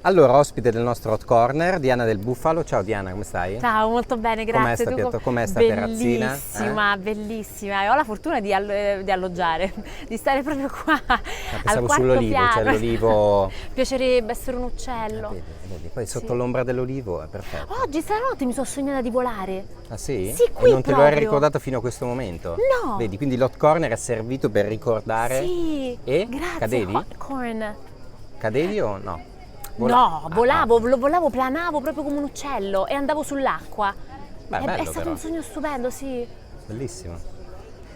Allora, ospite del nostro Hot Corner, Diana del Bufalo. Ciao Diana, come stai? Ciao, molto bene, grazie. Com'è sta terrazzina? Bellissima, bellissima. E ho la fortuna di alloggiare, di stare proprio qua al Pensavo quarto sull'olivo, piano. c'è l'olivo. Piacerebbe essere un uccello. Vedi, poi sotto Sì. l'ombra dell'olivo è perfetto. Oggi stanotte mi sono sognata di volare. Ah sì? Sì, qui E non te lo proprio. eri ricordato fino a questo momento? No. Vedi, quindi l'Hot Corner è servito per ricordare. Sì, E? grazie. Cadevi? Hot corn. Cadevi o no? No, volavo, planavo proprio come un uccello e andavo sull'acqua. Beh, È bello stato però. un sogno stupendo, sì. Bellissimo.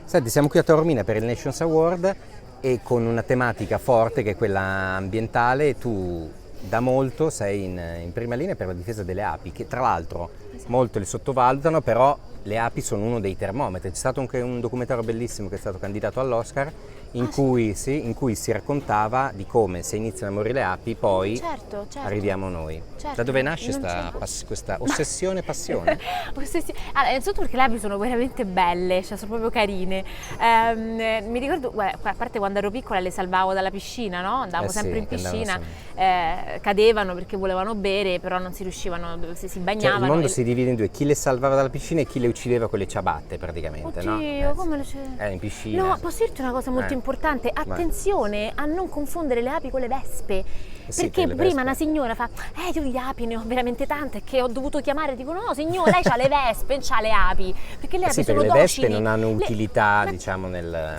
Senti, siamo qui a Taormina per il Nations Award e con una tematica forte che è quella ambientale. Tu da molto sei in prima linea per la difesa delle api, che tra l'altro molto le sottovalutano, però le api sono uno dei termometri. C'è stato anche un documentario bellissimo che è stato candidato all'Oscar in cui si raccontava di come se iniziano a morire le api poi Certo. arriviamo noi. Certo, Da dove nasce non questa ossessione, passione? Allora, innanzitutto perché le api sono veramente belle, cioè sono proprio carine. Mi ricordo, guarda, a parte quando ero piccola le salvavo dalla piscina, no? Andavo sempre in che andavano piscina, sempre. cadevano perché volevano bere, però non si riuscivano, si Cioè, bagnavano. il mondo si divide in due, chi le salvava dalla piscina e chi le uccideva con le ciabatte praticamente, no? Oddio, come le c'è? In piscina. No, posso dirti una cosa molto importante? Attenzione a non confondere le api con le vespe. Sì, Perché le prima vespe. una signora fa, io di api ne ho veramente tante che ho dovuto chiamare, dico no signora, lei c'ha le vespe, non c'ha le api, perché le api Sì, sono perché le vespe docili. non hanno utilità, diciamo,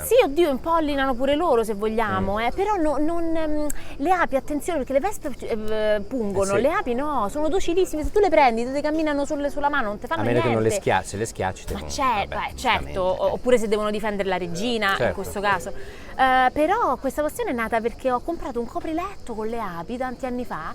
Sì, oddio, impollinano pure loro se vogliamo, però le api, attenzione, perché le vespe pungono, Sì. le api no, sono docilissime, se tu le prendi, te camminano sulla mano, non ti fanno A meno niente. che non le schiacci, se le schiacci te Ma con- certo, vabbè, certo, giustamente. oppure se devono difendere la regina, in Certo. questo caso. Però questa passione è nata perché ho comprato un copriletto con le api tanti anni fa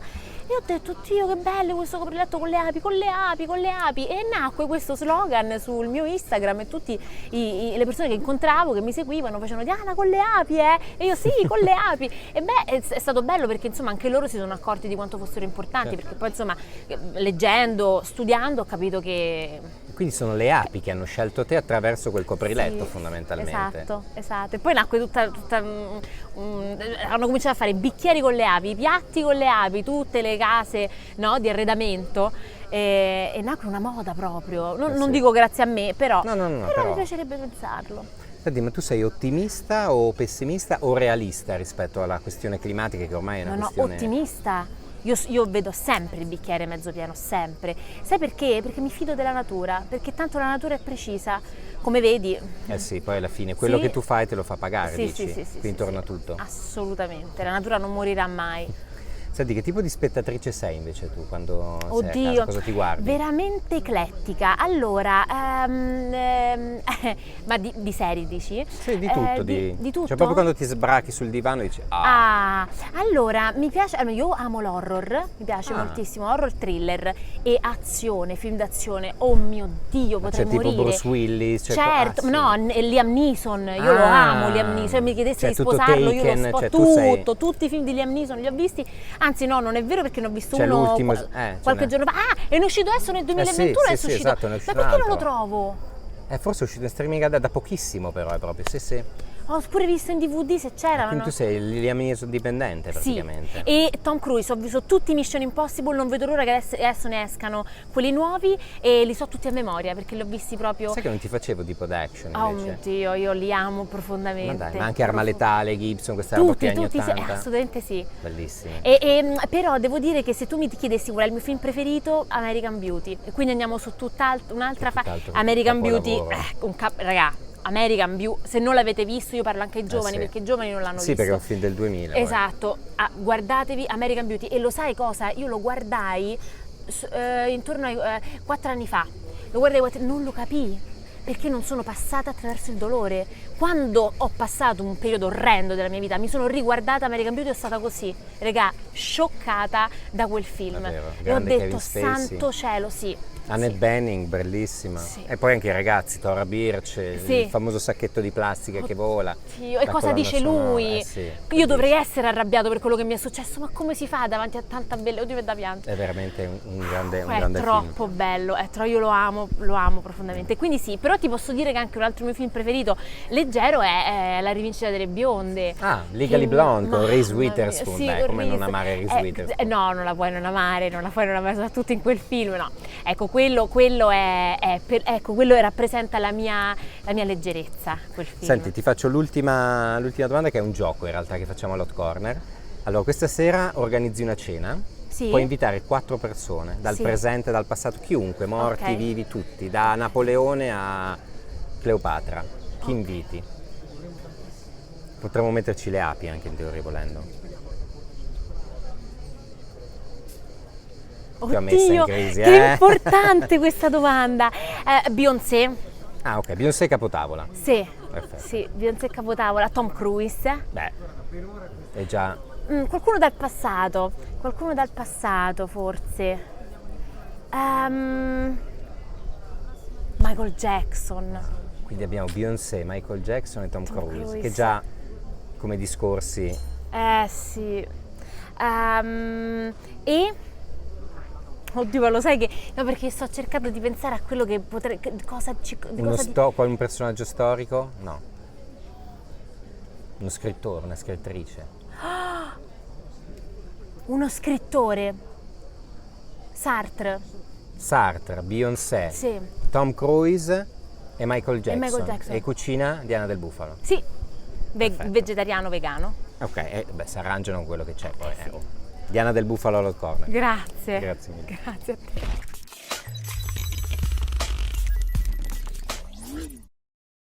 e ho detto, Dio che bello questo copriletto con le api, con le api, con le api, e nacque questo slogan sul mio Instagram e tutte le persone che incontravo, che mi seguivano, facevano Diana con le api, e io sì, con le api, e beh è stato bello perché insomma anche loro si sono accorti di quanto fossero importanti, Certo. perché poi insomma leggendo, studiando ho capito che Quindi sono le api che hanno scelto te attraverso quel copriletto sì, fondamentalmente. esatto. E poi nacque hanno cominciato a fare bicchieri con le api, piatti con le api, tutte le case, no, di arredamento e nacque una moda proprio. Non sì. dico grazie a me, però, No, però mi piacerebbe pensarlo. Senti, ma tu sei ottimista o pessimista o realista rispetto alla questione climatica che ormai è una No, questione... ottimista. Io vedo sempre il bicchiere mezzo pieno, sempre. Sai perché? Perché mi fido della natura, perché tanto la natura è precisa, come vedi. Eh sì, poi alla fine quello Sì. che tu fai te lo fa pagare, Sì, dici? sì, Quindi torna tutto. Assolutamente, la natura non morirà mai. Senti, che tipo di spettatrice sei invece tu quando sei a Oddio, casa? Cosa ti guardi? veramente eclettica. Allora, ma di serie dici? Sì, di tutto. Di tutto? Cioè proprio quando ti sbrachi sul divano dici Allora, mi piace, io amo l'horror, mi piace moltissimo, horror, thriller e azione, film d'azione, oh mio Dio, potrei cioè tipo morire. Bruce Willis? Cioè, Certo, sì. no, Liam Neeson, io lo amo Liam Neeson, se mi chiedesse Cioè, di tutto sposarlo, io Taken, lo sposo, cioè, tu sei- tutti i film di Liam Neeson li ho visti, anzi no, non è vero perché ne ho visto C'è uno l'ultimo, qualche ce n'è. giorno fa, è uscito adesso nel 2021, sì, è sì, uscito, esatto, ne è ma uscito perché un non lo altro. trovo? Forse è uscito in streaming da pochissimo però, è proprio, sì. Ho pure visto in DVD se c'era, Quindi no? tu sei il Liam Neeson dipendente Sì, praticamente. e Tom Cruise, ho visto tutti i Mission Impossible, non vedo l'ora che adesso ne escano quelli nuovi e li so tutti a memoria perché li ho visti proprio. Sai che non ti facevo tipo d'action Oh invece? mio Dio, io li amo profondamente. Ma dai, ma anche Arma Letale, Gibson, questa roba Tutti, anni sì, 80? assolutamente sì. Bellissimi. Però devo dire che se tu mi chiedessi qual è il mio film preferito, American Beauty, e quindi andiamo su un'altra tutt'altro American Beauty, capolavoro. raga, American Beauty, se non l'avete visto, io parlo anche ai giovani sì. perché i giovani non l'hanno Sì, visto. perché è un film del 2000. poi. Esatto, guardatevi American Beauty e lo sai cosa? Io lo guardai intorno ai 4 anni fa, non lo capii perché non sono passata attraverso il dolore. Quando ho passato un periodo orrendo della mia vita, mi sono riguardata American Beauty e sono stata così, regà, scioccata da quel film. Davvero, E ho grande detto, Kevin Spacey. santo cielo, sì. Annette Bening, bellissima. Sì. E poi anche i ragazzi, Tora Birch, Sì. il famoso sacchetto di plastica che vola. Dio, e la cosa colonna dice sonora, lui? sì, Io bellissimo. dovrei essere arrabbiato per quello che mi è successo, ma come si fa davanti a tanta bella... Oddio, è da piangere. È veramente un grande È film. troppo bello, io lo amo profondamente. Quindi sì, però ti posso dire che anche un altro mio film preferito, leggero, è La rivincita delle bionde. Ah, Legally Blonde con Mamma Reese mia, Witherspoon. sì, Beh, con come non Reese. amare Reese Witherspoon? No, non la puoi non amare, soprattutto in quel film, no. Ecco, quello rappresenta la mia leggerezza, quel film. Senti, ti faccio l'ultima domanda, che è un gioco in realtà che facciamo all'Hot Corner. Allora, questa sera organizzi una cena, Sì? puoi invitare 4 persone, dal Sì. presente, dal passato, chiunque, morti, Ok. vivi, tutti, da Napoleone a Cleopatra. Chi inviti? Potremmo metterci le api anche in teoria volendo. Ti ho messa in Oddio, crisi, che importante questa domanda. Beyoncé, Ah, ok, Beyoncé capotavola. sì, Perfetto. sì, Beyoncé capotavola, Tom Cruise. Beh, è già... Qualcuno dal passato forse. Michael Jackson. Quindi abbiamo Beyoncé, Michael Jackson e Tom Cruise, Cruise. che già come discorsi... Sì. E... Oddio, ma lo sai che... No, perché sto cercando di pensare a quello che potrei... Qual un personaggio storico? No. Uno scrittore, una scrittrice. Uno scrittore. Sartre. Sartre, Beyoncé, Sì. Tom Cruise e Michael Jackson. Michael Jackson. E cucina Diana del Bufalo. Sì. Vegetariano, vegano. Ok, si arrangiano con quello che c'è poi. Diana del Bufalo all'Hot Corner. Grazie. Grazie mille. Grazie a te.